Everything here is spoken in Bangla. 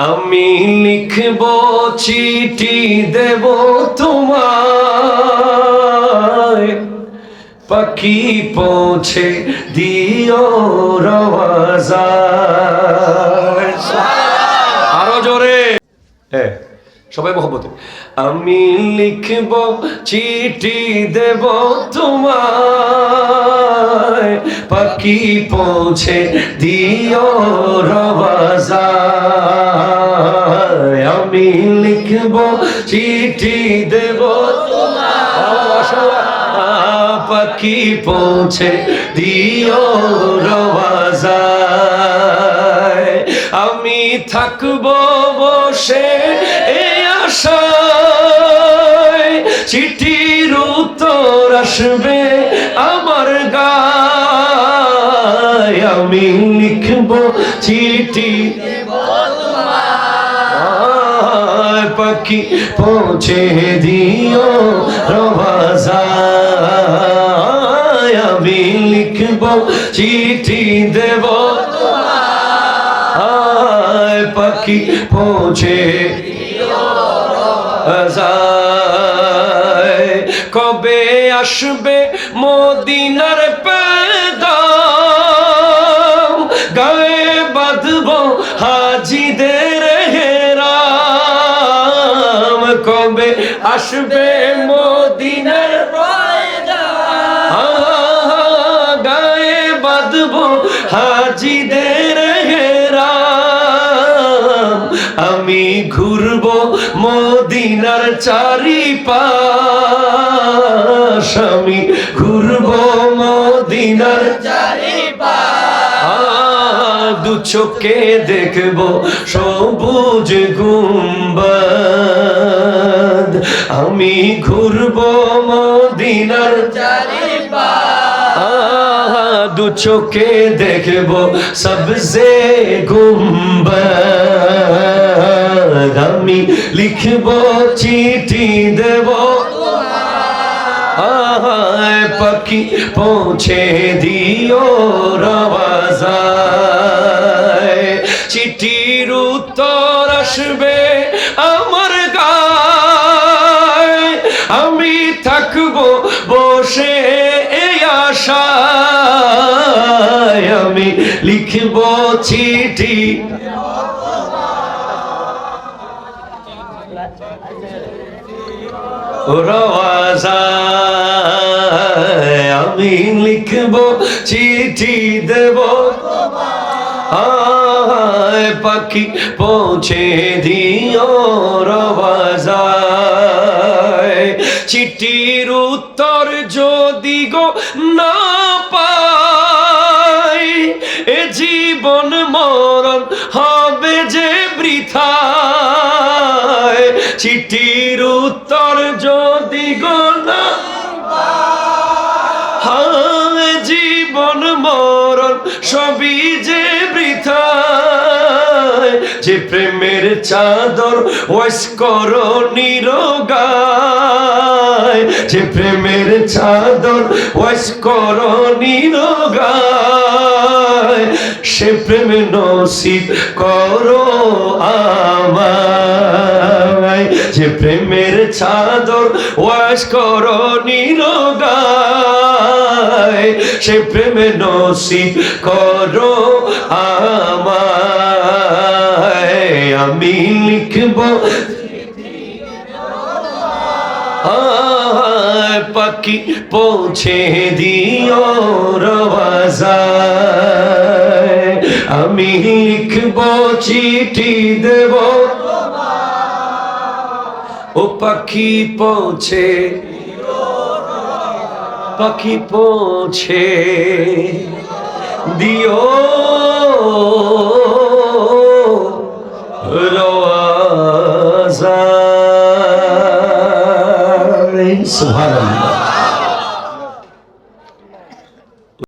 আমি লিখব চিঠি দেব তোমায়, পাখি পৌঁছে দিও রওয়াজায়। আরো জোরে, হ্যাঁ সবাই মহব্বতে। আমি লিখব চিঠি দেব তোমায়, পাখি পৌঁছে দিও রওয়াজায়। আমি লিখব চিঠি দেব তোমায়, পাখি পৌঁছে দিও রওয়াজায়। আমি থাকবো বসে এই আশায়, চিঠির উত্তর আসবে আমার গায়। আমি লিখব চিঠি পাখি পৌঁছে দিও রওয়াজায়। আমি লিখব চিঠি দেব তোমায়, পাখি পৌঁছে দিও রওয়াজায়। কবে আসবে মদিনার পেগাম, গায়ে বাঁধব হাজিদের হেরাম। কবে আসবে মদিনার পেগাম, গায়ে বাঁধব হাজিদের হেরাম। আমি ঘুরব মদিনার চারিপাশ, আমি ঘুরব মদিনার চারিপাশ। দু চোখে দেখব সবুজ গুম্বাদ, আমি ঘুরব মদিনার চারিপাশ। দু চোখে দেখব সবজে গুম্বাদ। আমি লিখব চিঠি দেব তোমায়, পাখি পৌঁছে দিও রওয়াজায়। চিঠির উত্তর আসবে আমার গায়, আমি থাকবো বসে এই আশায়। আমি লিখব চিঠি রওয়াজায়। আমি লিখব চিঠি দেব তোমায়, পাখি পৌঁছে দিও রওয়াজায়। চিঠির উত্তর যদি গো না পাই, এ জীবন মরণ হবে যে বৃথায়। চিঠির উত্তর যদি গো না পাই, জীবন মরণ সবই যে বৃথায়। যে প্রেমের চাদর ওয়াস করো নিরগায়, যে প্রেমের চাদর ওয়াস করো নিরগায়। সে প্রেম নসিব করো আমায়, যে প্রেমের চাদর ওয়াস করো নিরগায়। সে প্রেম নসিব করো আমায়। আমি লিখব পাখি পৌঁছে দিও রওয়াজায়। আমি লিখব চিঠি দেব ও পাখি পৌঁছে, পাখি পৌঁছে দিও রওয়াজায়। সুবহানাল্লাহ।